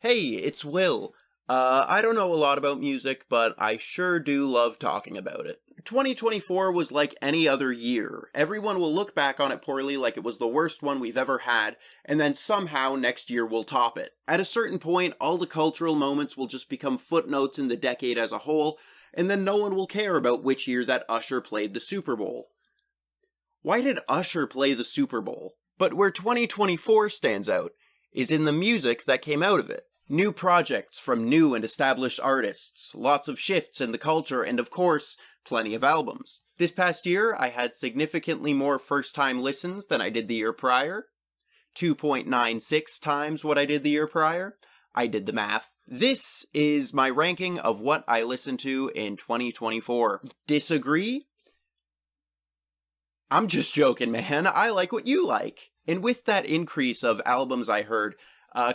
Hey, it's Will. I don't know a lot about music, but I sure do love talking about it. 2024 was like any other year. Everyone will look back on it poorly like it was the worst one we've ever had, and then somehow next year will top it. At a certain point, all the cultural moments will just become footnotes in the decade as a whole, and then no one will care about which year that Usher played the Super Bowl. Why did Usher play the Super Bowl? But where 2024 stands out is in the music that came out of it. New projects from new and established artists, lots of shifts in the culture, and of course, plenty of albums. This past year, I had significantly more first-time listens than I did the year prior. 2.96 times what I did the year prior. I did the math. This is my ranking of what I listened to in 2024. Disagree? I'm just joking, man. I like what you like. And with that increase of albums I heard,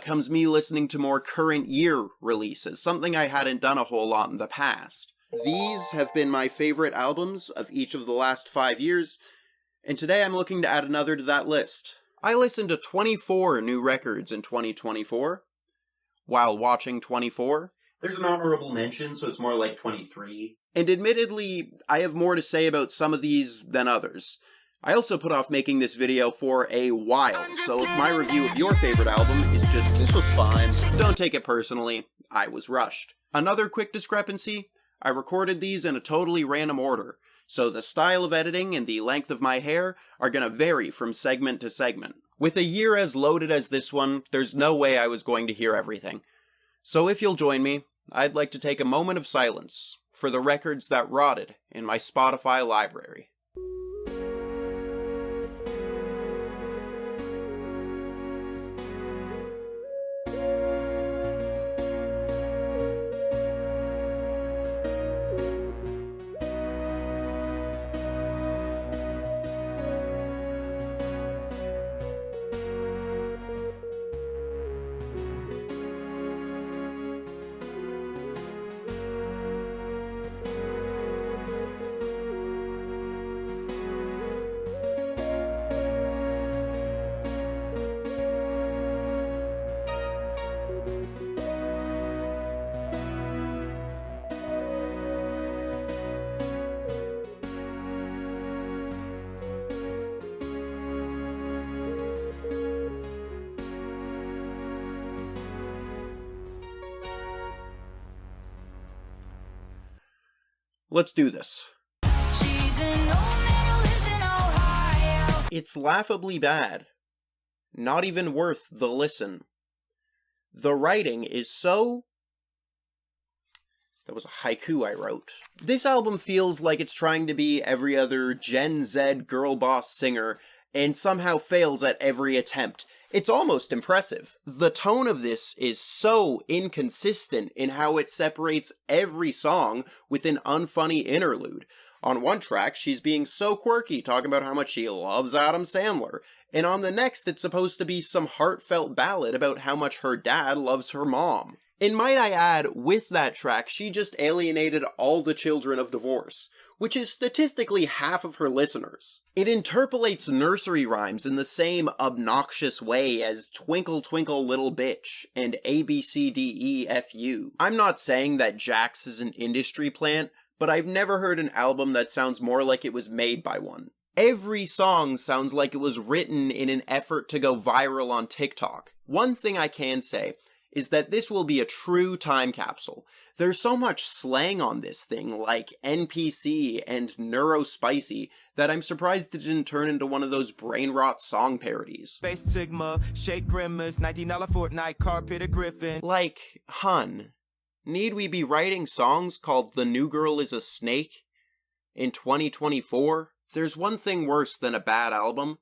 comes me listening to more current year releases, something I hadn't done a whole lot in the past. These have been my favorite albums of each of the last 5 years, and today I'm looking to add another to that list. I listened to 24 new records in 2024, while watching 24. There's an honorable mention, so it's more like 23. And admittedly, I have more to say about some of these than others. I also put off making this video for a while, so if my review of your favorite album is just, this was fine, don't take it personally, I was rushed. Another quick discrepancy, I recorded these in a totally random order, so the style of editing and the length of my hair are gonna vary from segment to segment. With a year as loaded as this one, there's no way I was going to hear everything. So if you'll join me, I'd like to take a moment of silence for the records that rotted in my Spotify library. Let's do this. It's laughably bad. Not even worth the listen. The writing is so... That was a haiku I wrote. This album feels like it's trying to be every other Gen Z girl boss singer, and somehow fails at every attempt. It's almost impressive. The tone of this is so inconsistent in how it separates every song with an unfunny interlude. On one track, she's being so quirky, talking about how much she loves Adam Sandler. And on the next, it's supposed to be some heartfelt ballad about how much her dad loves her mom. And might I add, with that track, she just alienated all the children of divorce, which is statistically half of her listeners. It interpolates nursery rhymes in the same obnoxious way as Twinkle Twinkle Little Bitch and ABCDEFU. I'm not saying that Jax is an industry plant, but I've never heard an album that sounds more like it was made by one. Every song sounds like it was written in an effort to go viral on TikTok. One thing I can say is that this will be a true time capsule. There's so much slang on this thing, like NPC and neurospicy, that I'm surprised it didn't turn into one of those brain rot song parodies. Space Sigma, Shake Grimace, $19 Fortnite, Carpet a Griffin. Like, hun, need we be writing songs called The New Girl is a Snake in 2024? There's one thing worse than a bad album,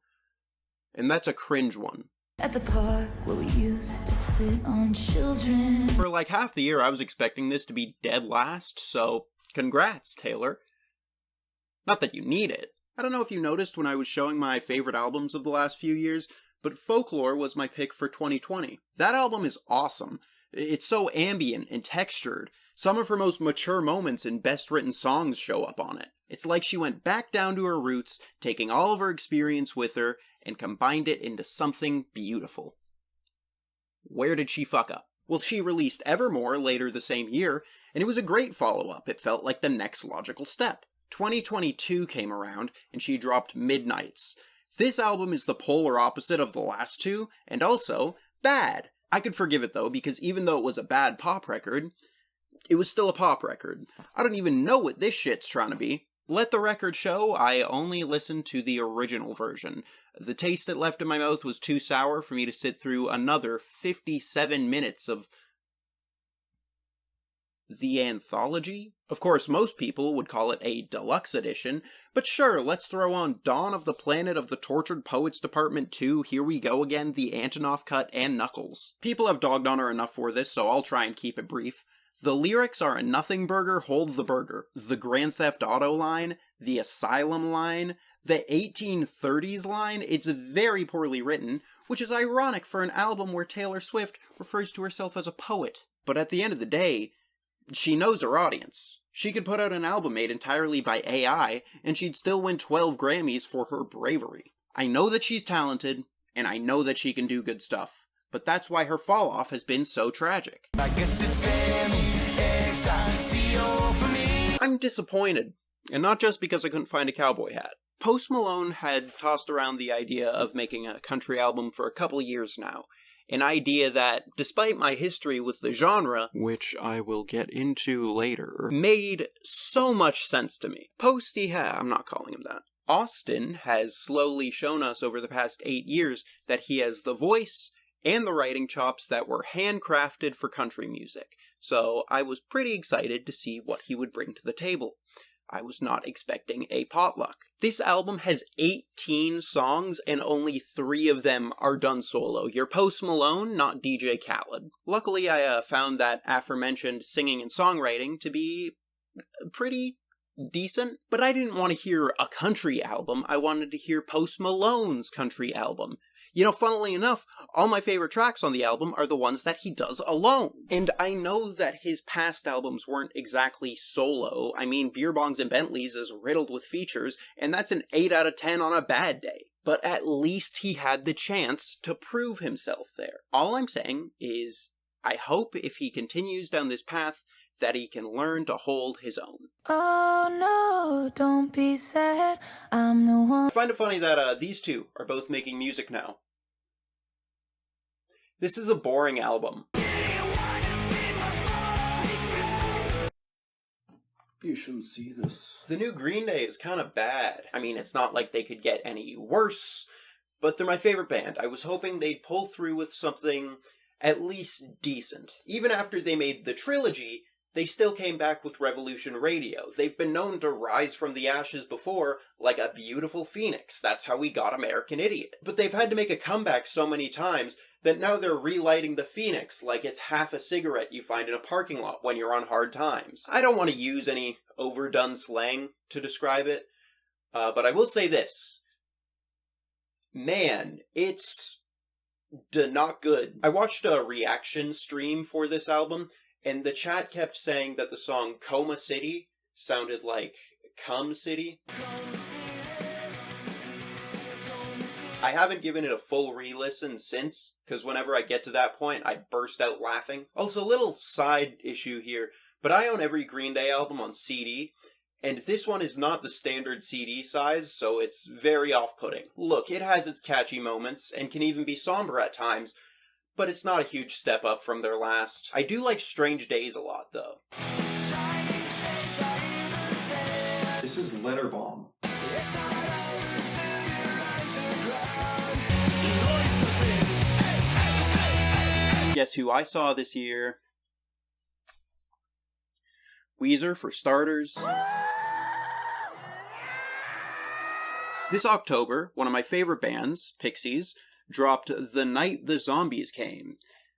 and that's a cringe one. At the park where we used to sit on children. For like half the year, I was expecting this to be dead last, so congrats, Taylor. Not that you need it. I don't know if you noticed when I was showing my favorite albums of the last few years, but Folklore was my pick for 2020. That album is awesome. It's so ambient and textured. Some of her most mature moments and best written songs show up on it. It's like she went back down to her roots, taking all of her experience with her, and combined it into something beautiful. Where did she fuck up? Well, she released Evermore later the same year, and it was a great follow-up. It felt like the next logical step. 2022 came around, and she dropped Midnights. This album is the polar opposite of the last two, and also bad. I could forgive it though, because even though it was a bad pop record, it was still a pop record. I don't even know what this shit's trying to be. Let the record show, I only listened to the original version. The taste it left in my mouth was too sour for me to sit through another 57 minutes of the anthology? Of course, most people would call it a deluxe edition, but sure, let's throw on Dawn of the Planet of the Tortured Poets Department 2, Here We Go Again, the Antonov Cut, and Knuckles. People have dogged on her enough for this, so I'll try and keep it brief. The lyrics are a nothing burger, hold the burger. The Grand Theft Auto line, the Asylum line, the 1830s line, it's very poorly written, which is ironic for an album where Taylor Swift refers to herself as a poet. But at the end of the day, she knows her audience. She could put out an album made entirely by AI, and she'd still win 12 Grammys for her bravery. I know that she's talented, and I know that she can do good stuff. But that's why her fall-off has been so tragic. I guess it's for me. I'm disappointed, and not just because I couldn't find a cowboy hat. Post Malone had tossed around the idea of making a country album for a couple years now. An idea that, despite my history with the genre, which I will get into later, made so much sense to me. I'm not calling him that. Austin has slowly shown us over the past 8 years that he has the voice and the writing chops that were handcrafted for country music, so I was pretty excited to see what he would bring to the table. I was not expecting a potluck. This album has 18 songs, and only 3 of them are done solo. You're Post Malone, not DJ Khaled. Luckily, I found that aforementioned singing and songwriting to be pretty decent, but I didn't want to hear a country album. I wanted to hear Post Malone's country album. You know, funnily enough, all my favorite tracks on the album are the ones that he does alone. And I know that his past albums weren't exactly solo. I mean, Beer Bongs and Bentleys is riddled with features, and that's an 8 out of 10 on a bad day. But at least he had the chance to prove himself there. All I'm saying is, I hope if he continues down this path, that he can learn to hold his own. Oh no, don't be sad, I'm the one. I find it funny that these two are both making music now. This is a boring album. You shouldn't see this. The new Green Day is kind of bad. I mean, it's not like they could get any worse, but they're my favorite band. I was hoping they'd pull through with something at least decent. Even after they made the trilogy, they still came back with Revolution Radio. They've been known to rise from the ashes before, like a beautiful phoenix. That's how we got American Idiot. But they've had to make a comeback so many times that now they're relighting the phoenix like it's half a cigarette you find in a parking lot when you're on hard times. I don't want to use any overdone slang to describe it, but I will say this. Man, it's not good. I watched a reaction stream for this album, and the chat kept saying that the song Coma City sounded like Cum City. I haven't given it a full re-listen since, because whenever I get to that point, I burst out laughing. Also, little side issue here, but I own every Green Day album on CD, and this one is not the standard CD size, so it's very off-putting. Look, it has its catchy moments, and can even be somber at times, but it's not a huge step up from their last. I do like Strange Days a lot, though. This is Letter Bomb. Guess who I saw this year? Weezer, for starters. This October, one of my favorite bands, Pixies, dropped The Night the Zombies Came.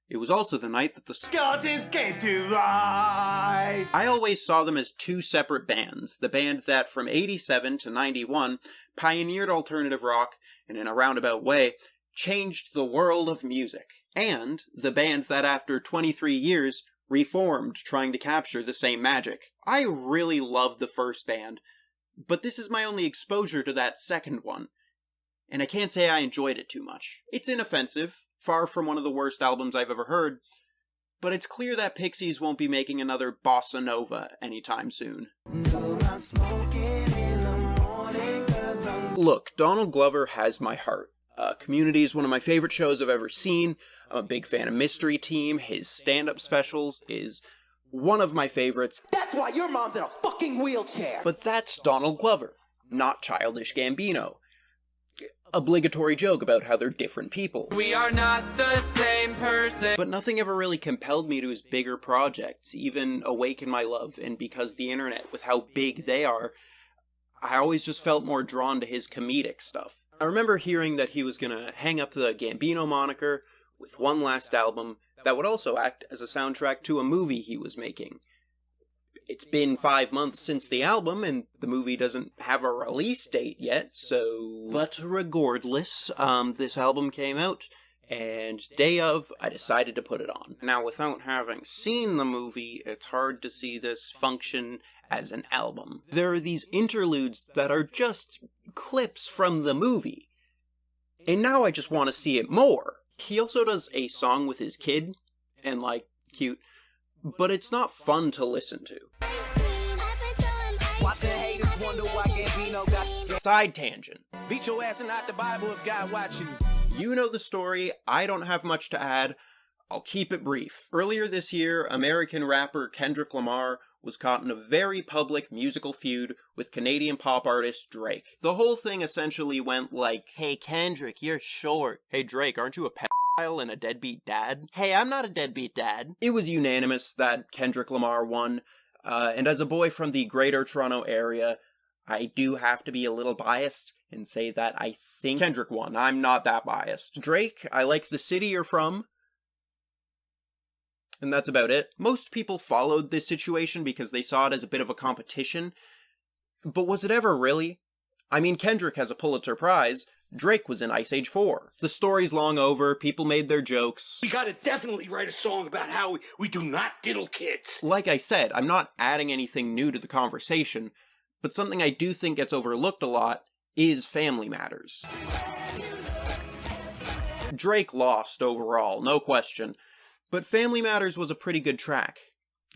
It was also the night that the Skeletons came to life! I always saw them as two separate bands. The band that from 87 to 91 pioneered alternative rock and in a roundabout way changed the world of music. And the band that after 23 years reformed trying to capture the same magic. I really loved the first band, but this is my only exposure to that second one, and I can't say I enjoyed it too much. It's inoffensive, far from one of the worst albums I've ever heard, but it's clear that Pixies won't be making another bossa nova anytime soon. Look, Donald Glover has my heart. Community is one of my favorite shows I've ever seen. I'm a big fan of Mystery Team. His stand-up specials is one of my favorites. That's why your mom's in a fucking wheelchair! But that's Donald Glover, not Childish Gambino. Obligatory joke about how they're different people. We are not the same person. But nothing ever really compelled me to his bigger projects, even Awaken My Love, and Because the Internet, with how big they are, I always just felt more drawn to his comedic stuff. I remember hearing that he was gonna hang up the Gambino moniker with one last album that would also act as a soundtrack to a movie he was making. It's been 5 months since the album, and the movie doesn't have a release date yet, so... But regardless, this album came out, and day of, I decided to put it on. Now, without having seen the movie, it's hard to see this function as an album. There are these interludes that are just clips from the movie, and now I just want to see it more. He also does a song with his kid, and cute, but it's not fun to listen to. Side tangent. Beat your ass and knock the Bible if God watching. You know the story, I don't have much to add. I'll keep it brief. Earlier this year, American rapper Kendrick Lamar was caught in a very public musical feud with Canadian pop artist Drake. The whole thing essentially went like, "Hey Kendrick, you're short. Hey Drake, aren't you a pedophile and a deadbeat dad? Hey, I'm not a deadbeat dad." It was unanimous that Kendrick Lamar won, and as a boy from the Greater Toronto area, I do have to be a little biased and say that I think Kendrick won. I'm not that biased. Drake, I like the city you're from, and that's about it. Most people followed this situation because they saw it as a bit of a competition, but was it ever really? I mean, Kendrick has a Pulitzer Prize, Drake was in Ice Age 4. The story's long over, people made their jokes. We gotta definitely write a song about how we do not diddle kids. Like I said, I'm not adding anything new to the conversation, but something I do think gets overlooked a lot is Family Matters. Drake lost overall, no question, but Family Matters was a pretty good track,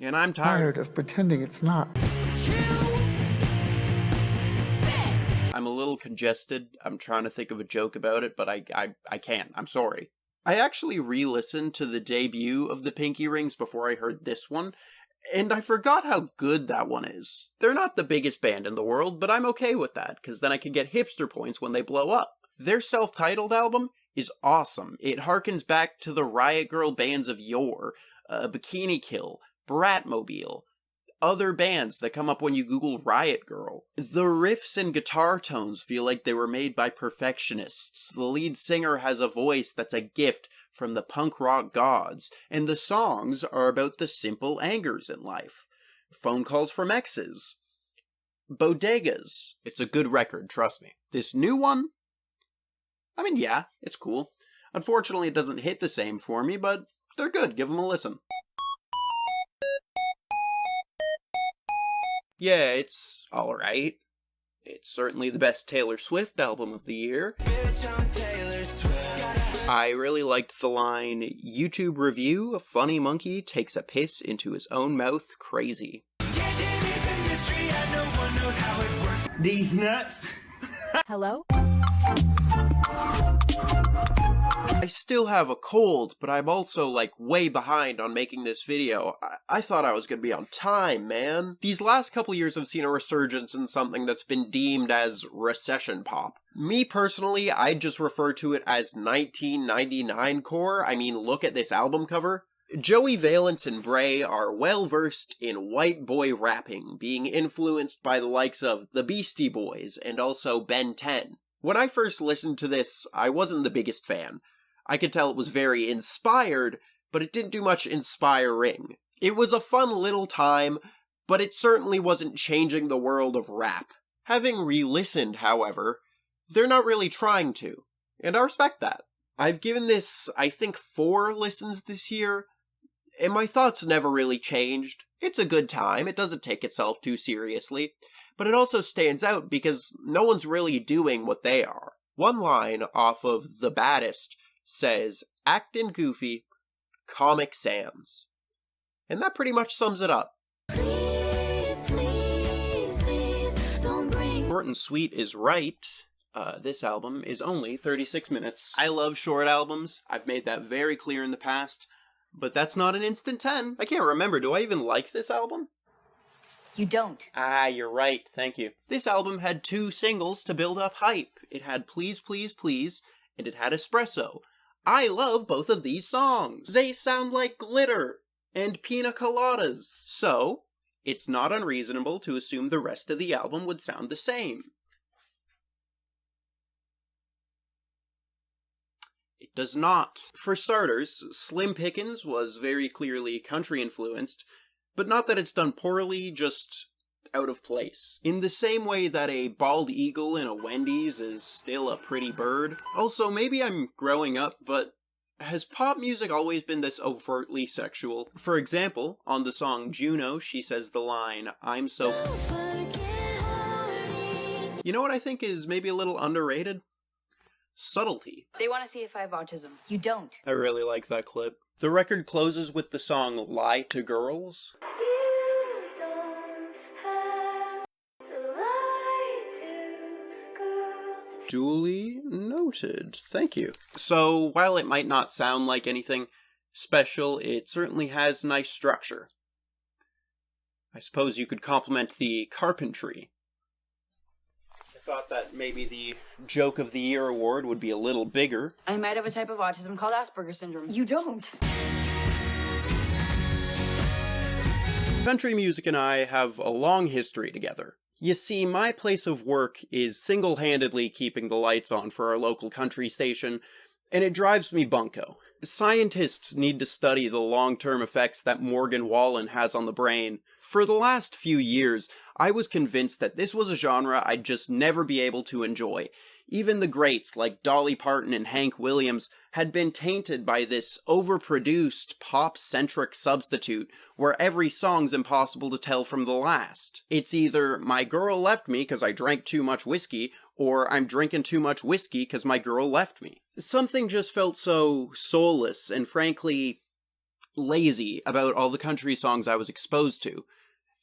and I'm tired of pretending it's not. I'm a little congested. I'm trying to think of a joke about it, but I can't. I'm sorry. I actually re-listened to the debut of the Pinky Rings before I heard this one, and I forgot how good that one is. They're not the biggest band in the world, but I'm okay with that, because then I can get hipster points when they blow up. Their self-titled album is awesome. It harkens back to the Riot Grrrl bands of yore, Bikini Kill, Bratmobile, other bands that come up when you Google Riot Grrrl. The riffs and guitar tones feel like they were made by perfectionists. The lead singer has a voice that's a gift from the punk rock gods, and the songs are about the simple angers in life. Phone calls from exes. Bodegas. It's a good record, trust me. This new one? I mean, yeah, it's cool. Unfortunately, it doesn't hit the same for me, but they're good. Give them a listen. Yeah, it's alright. It's certainly the best Taylor Swift album of the year. I really liked the line, YouTube review, a funny monkey takes a piss into his own mouth, crazy. These nuts. Hello? I still have a cold, but I'm also, way behind on making this video. I thought I was gonna be on time, man. These last couple years I've seen a resurgence in something that's been deemed as recession pop. Me personally, I'd just refer to it as 1999 core. I mean, look at this album cover. Joey Valence and Bray are well-versed in white boy rapping, being influenced by the likes of the Beastie Boys and also Ben 10. When I first listened to this, I wasn't the biggest fan. I could tell it was very inspired, but it didn't do much inspiring. It was a fun little time, but it certainly wasn't changing the world of rap. Having re-listened, however, they're not really trying to, and I respect that. I've given this, I think, 4 listens this year, and my thoughts never really changed. It's a good time, it doesn't take itself too seriously, but it also stands out because no one's really doing what they are. One line off of The Baddest says, "Actin' goofy, Comic Sans." And that pretty much sums it up. Please, please, please, don't bring Short and sweet is right. This album is only 36 minutes. I love short albums. I've made that very clear in the past. But that's not an instant 10. I can't remember. Do I even like this album? You don't. Ah, you're right. Thank you. This album had 2 singles to build up hype. It had Please, Please, Please, and it had Espresso. I love both of these songs. They sound like glitter and pina coladas. So, it's not unreasonable to assume the rest of the album would sound the same. It does not. For starters, Slim Pickens was very clearly country influenced, but not that it's done poorly, just out of place. In the same way that a bald eagle in a Wendy's is still a pretty bird. Also, maybe I'm growing up, but has pop music always been this overtly sexual? For example, on the song Juno, she says the line, "I'm so..." forget hurting. You know what I think is maybe a little underrated? Subtlety. They want to see if I have autism. You don't. I really like that clip. The record closes with the song Lie to Girls. Duly noted. Thank you. So, while it might not sound like anything special, it certainly has nice structure. I suppose you could compliment the carpentry. I thought that maybe the Joke of the Year award would be a little bigger. I might have a type of autism called Asperger's syndrome. You don't. Country music and I have a long history together. You see, my place of work is single-handedly keeping the lights on for our local country station, and it drives me bunko. Scientists need to study the long-term effects that Morgan Wallen has on the brain. For the last few years, I was convinced that this was a genre I'd just never be able to enjoy. Even the greats like Dolly Parton and Hank Williams had been tainted by this overproduced, pop-centric substitute where every song's impossible to tell from the last. It's either my girl left me because I drank too much whiskey, or I'm drinking too much whiskey because my girl left me. Something just felt so soulless and frankly lazy about all the country songs I was exposed to.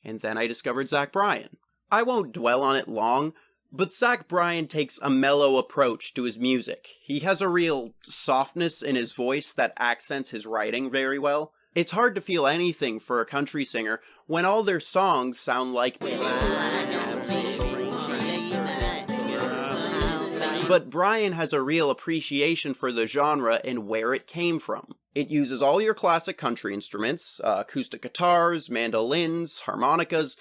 And then I discovered Zach Bryan. I won't dwell on it long, but Zach Bryan takes a mellow approach to his music. He has a real softness in his voice that accents his writing very well. It's hard to feel anything for a country singer when all their songs sound like... But Bryan has a real appreciation for the genre and where it came from. It uses all your classic country instruments, acoustic guitars, mandolins, harmonicas,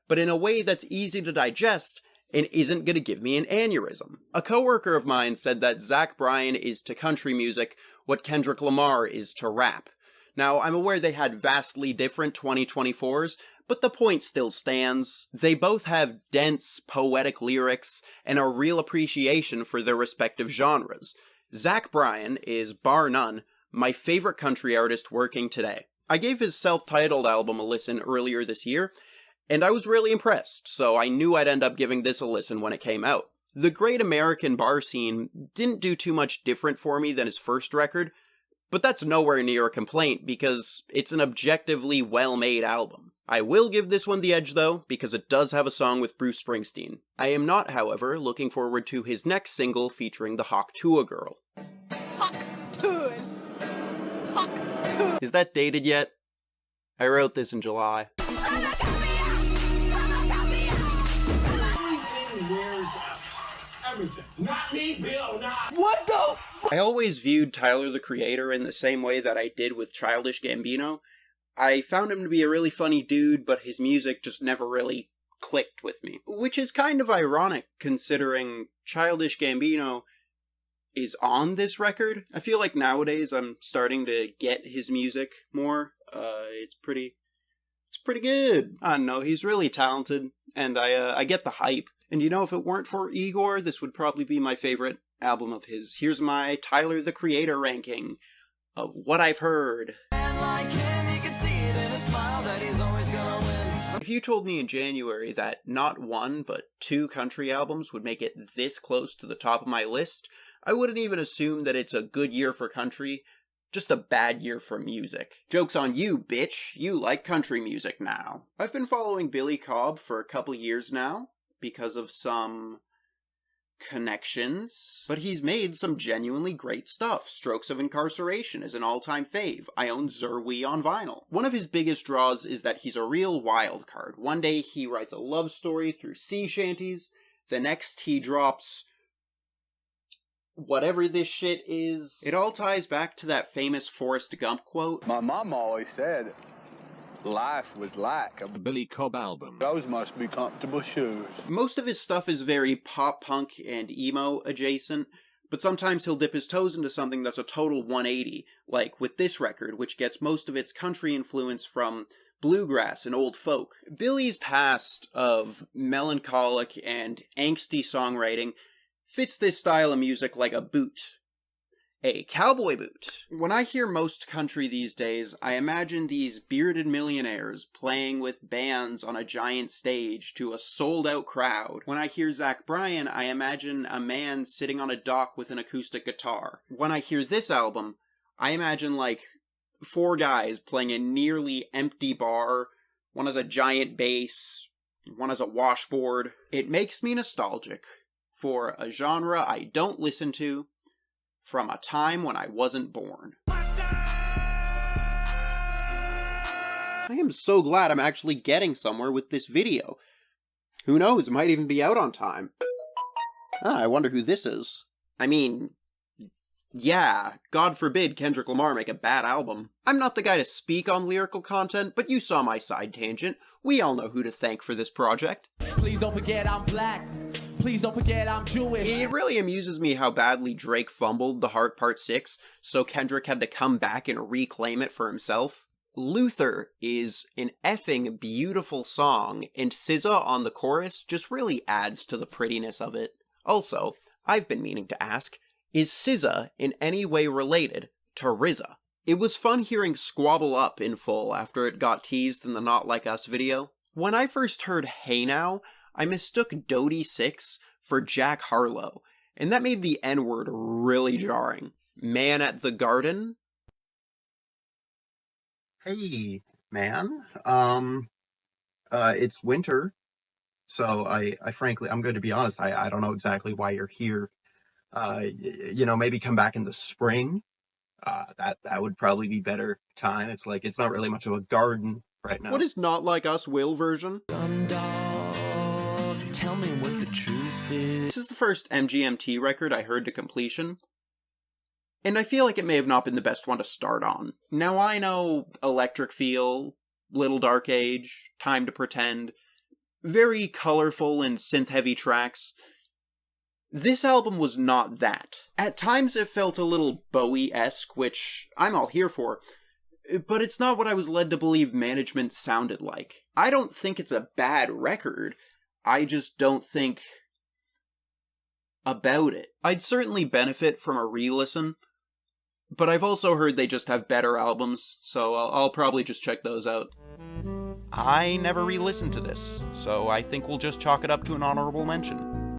but in a way that's easy to digest and isn't going to give me an aneurysm. A coworker of mine said that Zach Bryan is to country music what Kendrick Lamar is to rap. Now, I'm aware they had vastly different 2024s, but the point still stands. They both have dense, poetic lyrics and a real appreciation for their respective genres. Zach Bryan is, bar none, my favorite country artist working today. I gave his self-titled album a listen earlier this year, and I was really impressed, so I knew I'd end up giving this a listen when it came out. The Great American Bar Scene didn't do too much different for me than his first record, but that's nowhere near a complaint because it's an objectively well-made album. I will give this one the edge though, because it does have a song with Bruce Springsteen. I am not, however, looking forward to his next single featuring the Hawk Tuah Girl. Is that dated yet? I wrote this in July. Everything. Not me, Bill, not. What the I always viewed Tyler the Creator in the same way that I did with Childish Gambino. I found him to be a really funny dude, but his music just never really clicked with me. Which is kind of ironic, considering Childish Gambino is on this record. I feel like nowadays I'm starting to get his music more. It's pretty good. I don't know, he's really talented, and I get the hype. And you know, if it weren't for Igor, this would probably be my favorite album of his. Here's my Tyler the Creator ranking of what I've heard. If you told me in January that not one, but 2 country albums would make it this close to the top of my list, I wouldn't even assume that it's a good year for country, Just a bad year for music. Joke's on you, bitch. You like country music now. I've been following Billy Cobb for a couple years now, because of some connections, but he's made some genuinely great stuff. Strokes of Incarceration is an all-time fave. I own Zerwee on vinyl. One of his biggest draws is that he's a real wild card. One day he writes a love story through sea shanties, the next he drops whatever this shit is. It all ties back to that famous Forrest Gump quote. My mom always said life was like a Billy Cobb album. Those must be comfortable shoes. Most of his stuff is very pop-punk and emo adjacent, but sometimes he'll dip his toes into something that's a total 180, like with this record, which gets most of its country influence from bluegrass and old folk. Billy's past of melancholic and angsty songwriting fits this style of music like a boot. A cowboy boot. When I hear most country these days, I imagine these bearded millionaires playing with bands on a giant stage to a sold-out crowd. When I hear Zach Bryan, I imagine a man sitting on a dock with an acoustic guitar. When I hear this album, I imagine like 4 guys playing a nearly empty bar. One has a giant bass, one has a washboard. It makes me nostalgic for a genre I don't listen to, from a time when I wasn't born. I am so glad I'm actually getting somewhere with this video. Who knows, it might even be out on time. I wonder who this is. I mean, yeah, God forbid Kendrick Lamar make a bad album. I'm not the guy to speak on lyrical content, but you saw my side tangent. We all know who to thank for this project. Please don't forget I'm black. Please don't forget I'm Jewish. It really amuses me how badly Drake fumbled The Heart Part 6, so Kendrick had to come back and reclaim it for himself. Luther is an effing beautiful song, and SZA on the chorus just really adds to the prettiness of it. Also, I've been meaning to ask, is SZA in any way related to RZA? It was fun hearing Squabble Up in full after it got teased in the Not Like Us video. When I first heard Hey Now, I mistook Dodie 6 for Jack Harlow, and that made the N-word really jarring. Man at the Garden? Hey, man. It's winter, so I frankly, I'm going to be honest, I don't know exactly why you're here. Maybe come back in the spring. That would probably be better time. It's like, it's not really much of a garden right now. What is Not Like Us Will version? Tell me what the truth is. This is the first MGMT record I heard to completion, and I feel like it may have not been the best one to start on. Now I know Electric Feel, Little Dark Age, Time to Pretend, very colorful and synth-heavy tracks. This album was not that. At times it felt a little Bowie-esque, which I'm all here for, but it's not what I was led to believe Management sounded like. I don't think it's a bad record, I just don't think about it. I'd certainly benefit from a re-listen, but I've also heard they just have better albums, so I'll probably just check those out. I never re-listened to this, so I think we'll just chalk it up to an honorable mention.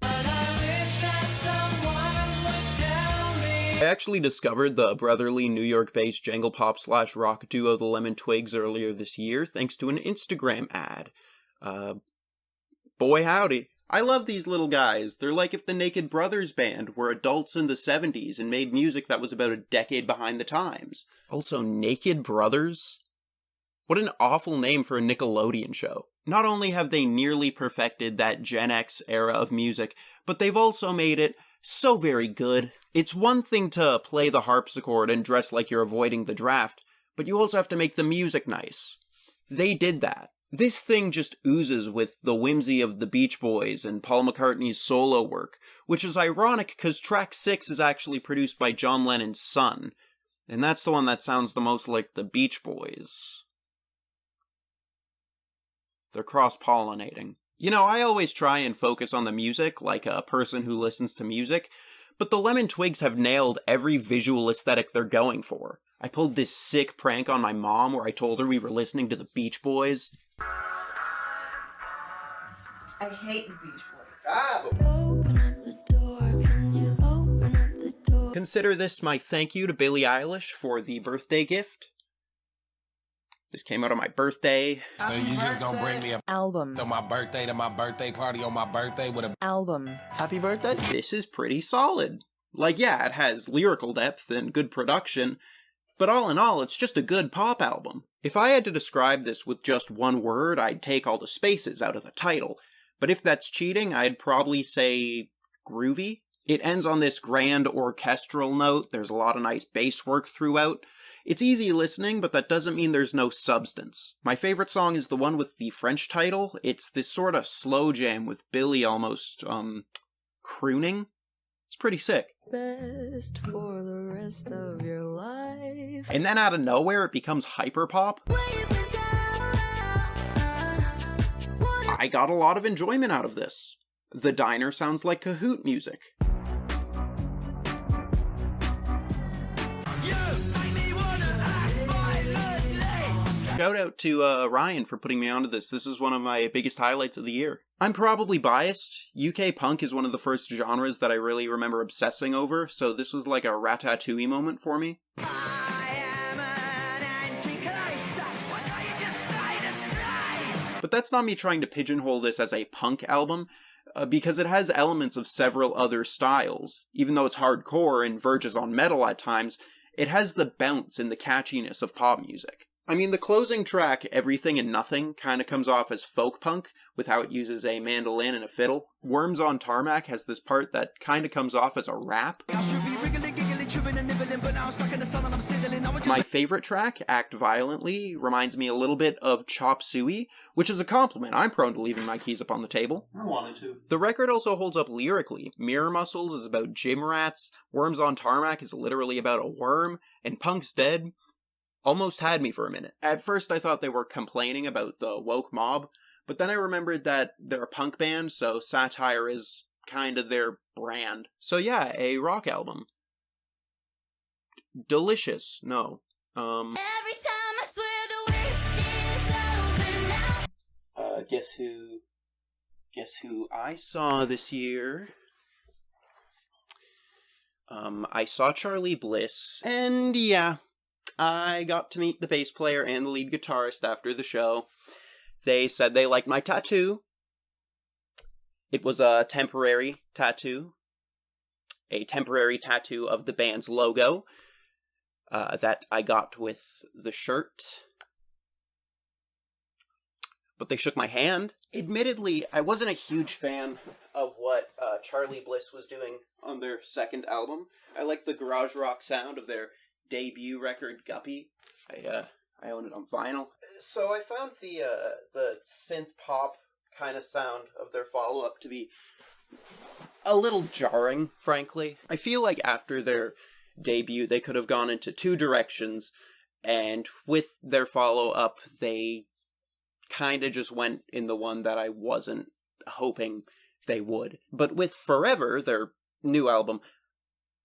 I actually discovered the brotherly New York-based jangle pop / rock duo The Lemon Twigs earlier this year thanks to an Instagram ad. Boy howdy. I love these little guys. They're like if the Naked Brothers band were adults in the 70s and made music that was about a decade behind the times. Also, Naked Brothers? What an awful name for a Nickelodeon show. Not only have they nearly perfected that Gen X era of music, but they've also made it so very good. It's one thing to play the harpsichord and dress like you're avoiding the draft, but you also have to make the music nice. They did that. This thing just oozes with the whimsy of the Beach Boys and Paul McCartney's solo work, which is ironic because track 6 is actually produced by John Lennon's son, and that's the one that sounds the most like the Beach Boys. They're cross-pollinating. You know, I always try and focus on the music like a person who listens to music, but the Lemon Twigs have nailed every visual aesthetic they're going for. I pulled this sick prank on my mom where I told her we were listening to the Beach Boys. I hate the Beach Boys. Open up the door, can you open up the door? Consider this my thank you to Billie Eilish for the birthday gift. This came out on my birthday. So you just gonna bring me a album to my birthday party on my birthday with a album. Happy birthday. This is pretty solid. Like, yeah, it has lyrical depth and good production, but all in all, it's just a good pop album. If I had to describe this with just one word, I'd take all the spaces out of the title. But if that's cheating, I'd probably say groovy. It ends on this grand orchestral note, there's a lot of nice bass work throughout. It's easy listening, but that doesn't mean there's no substance. My favorite song is the one with the French title. It's this sort of slow jam with Billy almost, crooning. It's pretty sick. Best for the rest of your life. And then out of nowhere, it becomes hyperpop. I got a lot of enjoyment out of this. The diner sounds like Kahoot music. Shout out to Ryan for putting me onto this. This is one of my biggest highlights of the year. I'm probably biased. UK punk is one of the first genres that I really remember obsessing over, so this was like a Ratatouille moment for me. But that's not me trying to pigeonhole this as a punk album, because it has elements of several other styles. Even though it's hardcore and verges on metal at times, it has the bounce and the catchiness of pop music. I mean, the closing track, Everything and Nothing, kind of comes off as folk punk, with how it uses a mandolin and a fiddle. Worms on Tarmac has this part that kind of comes off as a rap. My favorite track, Act Violently, reminds me a little bit of Chop Suey, which is a compliment. I'm prone to leaving my keys up on the table. I wanted to. The record also holds up lyrically. Mirror Muscles is about gym rats, Worms on Tarmac is literally about a worm, and Punk's Dead almost had me for a minute. At first I thought they were complaining about the woke mob, but then I remembered that they're a punk band, so satire is kind of their brand. So yeah, a rock album. Delicious. No. Every time I swear the wish is over now. Guess who I saw this year? I saw Charlie Bliss, and yeah, I got to meet the bass player and the lead guitarist after the show. They said they liked my tattoo. It was a temporary tattoo. A temporary tattoo of the band's logo that I got with the shirt. But they shook my hand. Admittedly, I wasn't a huge fan of what Charlie Bliss was doing on their second album. I liked the garage rock sound of their debut record, Guppy. I own it on vinyl. So I found the synth pop kind of sound of their follow-up to be a little jarring, frankly. I feel like after their debut, they could have gone into two directions, and with their follow-up, they kind of just went in the one that I wasn't hoping they would. But with Forever, their new album,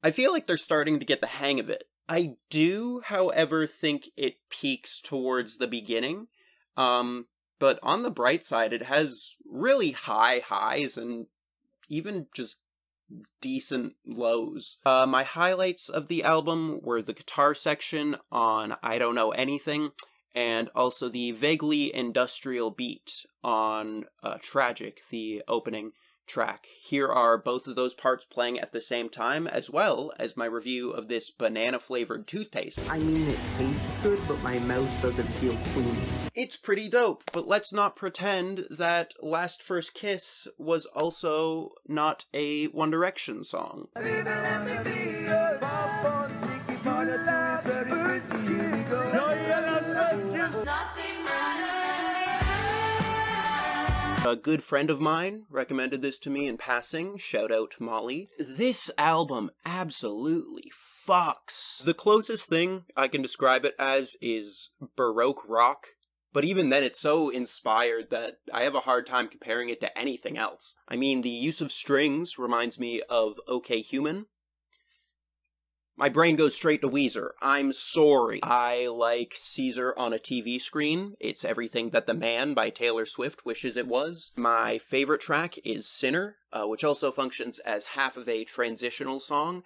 I feel like they're starting to get the hang of it. I do, however, think it peaks towards the beginning, but on the bright side, it has really high highs and even just decent lows. My highlights of the album were the guitar section on I Don't Know Anything, and also the vaguely industrial beat on Tragic, the opening track. Here are both of those parts playing at the same time, as well as my review of this banana-flavored toothpaste. I mean, it tastes good, but my mouth doesn't feel clean. It's pretty dope, but let's not pretend that Last First Kiss was also not a One Direction song. A good friend of mine recommended this to me in passing. Shout out Molly. This album absolutely fucks. The closest thing I can describe it as is Baroque rock, but even then it's so inspired that I have a hard time comparing it to anything else. I mean, the use of strings reminds me of OK Human. My brain goes straight to Weezer. I'm sorry. I like Caesar on a TV screen. It's everything that The Man by Taylor Swift wishes it was. My favorite track is Sinner, which also functions as half of a transitional song.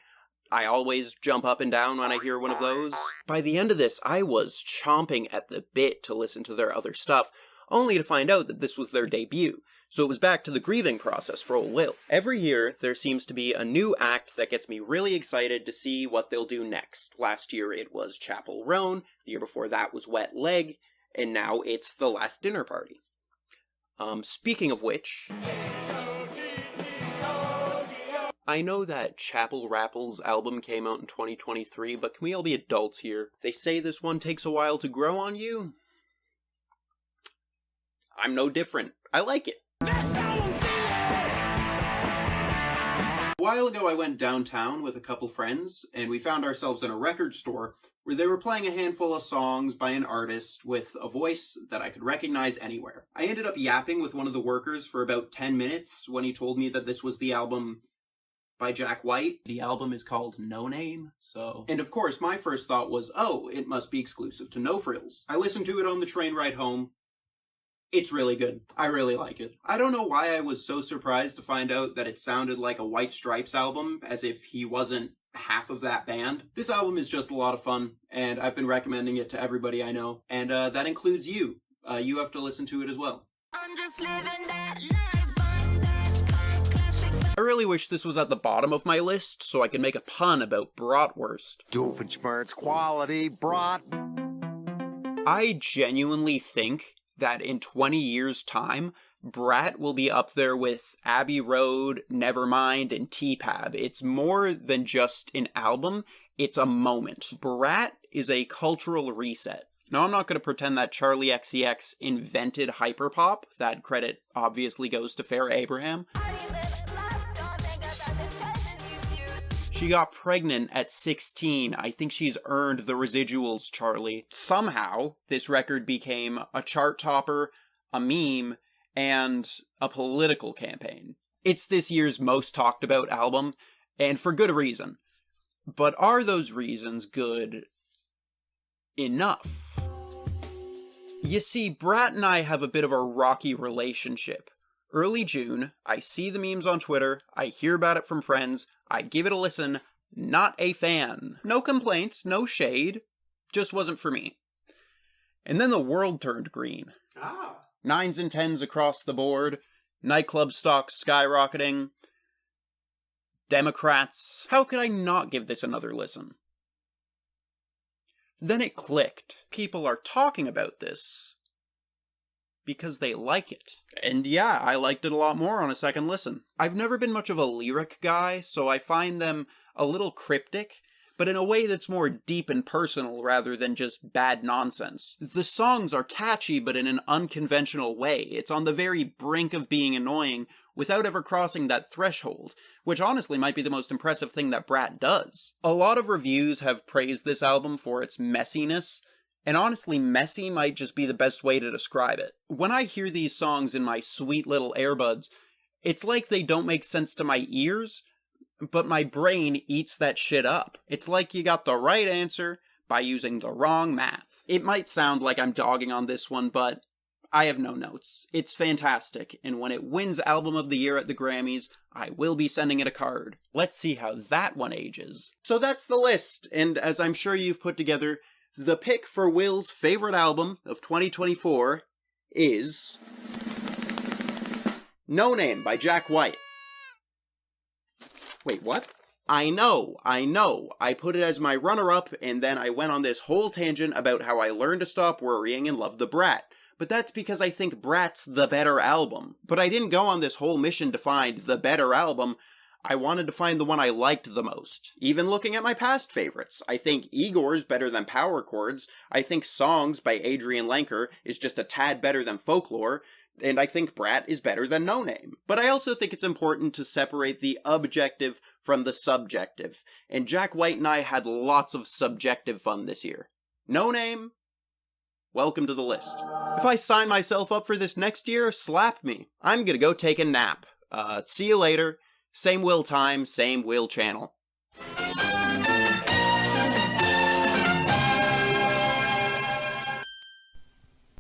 I always jump up and down when I hear one of those. By the end of this, I was chomping at the bit to listen to their other stuff, only to find out that this was their debut. So it was back to the grieving process for old Will. Every year, there seems to be a new act that gets me really excited to see what they'll do next. Last year it was Chappell Roan, the year before that was Wet Leg, and now it's The Last Dinner Party. Speaking of which, I know that Chappell Rappell's album came out in 2023, but can we all be adults here? They say this one takes a while to grow on you. I'm no different. I like it. A while ago I went downtown with a couple friends, and we found ourselves in a record store where they were playing a handful of songs by an artist with a voice that I could recognize anywhere. I ended up yapping with one of the workers for about 10 minutes when he told me that this was the album by Jack White. The album is called No Name, so... And of course, my first thought was, oh, it must be exclusive to No Frills. I listened to it on the train ride home. It's really good. I really like it. I don't know why I was so surprised to find out that it sounded like a White Stripes album, as if he wasn't half of that band. This album is just a lot of fun, and I've been recommending it to everybody I know, and that includes you. You have to listen to it as well. I'm just living that life, bondage, classic. I really wish this was at the bottom of my list, so I could make a pun about bratwurst. Doofenshmirtz quality, brat. I genuinely think that in 20 years' time, Brat will be up there with Abbey Road, Nevermind, and T-Pab. It's more than just an album, it's a moment. Brat is a cultural reset. Now, I'm not going to pretend that Charlie XCX invented hyperpop. That credit obviously goes to Farrah Abraham. She got pregnant at 16. I think she's earned the residuals, Charlie. Somehow, this record became a chart topper, a meme, and a political campaign. It's this year's most talked about album, and for good reason. But are those reasons good enough? You see, Brat and I have a bit of a rocky relationship. Early June, I see the memes on Twitter, I hear about it from friends, I give it a listen, not a fan. No complaints, no shade, just wasn't for me. And then the world turned green. 9s and 10s across the board, nightclub stocks skyrocketing, Democrats. How could I not give this another listen? Then it clicked. People are talking about this because they like it. And yeah, I liked it a lot more on a second listen. I've never been much of a lyric guy, so I find them a little cryptic, but in a way that's more deep and personal rather than just bad nonsense. The songs are catchy, but in an unconventional way. It's on the very brink of being annoying without ever crossing that threshold, which honestly might be the most impressive thing that Brat does. A lot of reviews have praised this album for its messiness, and honestly, messy might just be the best way to describe it. When I hear these songs in my sweet little earbuds, it's like they don't make sense to my ears, but my brain eats that shit up. It's like you got the right answer by using the wrong math. It might sound like I'm dogging on this one, but I have no notes. It's fantastic, and when it wins Album of the Year at the Grammys, I will be sending it a card. Let's see how that one ages. So that's the list, and as I'm sure you've put together, the pick for Will's favorite album of 2024 is No Name by Jack White. Wait, what? I know. I put it as my runner-up, and then I went on this whole tangent about how I learned to stop worrying and love the Brat. But that's because I think Brat's the better album. But I didn't go on this whole mission to find the better album. I wanted to find the one I liked the most. Even looking at my past favorites, I think Igor's better than Power Chords, I think Songs by Adrian Lenker is just a tad better than Folklore, and I think Brat is better than No Name. But I also think it's important to separate the objective from the subjective, and Jack White and I had lots of subjective fun this year. No Name, welcome to the list. If I sign myself up for this next year, slap me. I'm gonna go take a nap. See you later. Same Will time, same Will channel.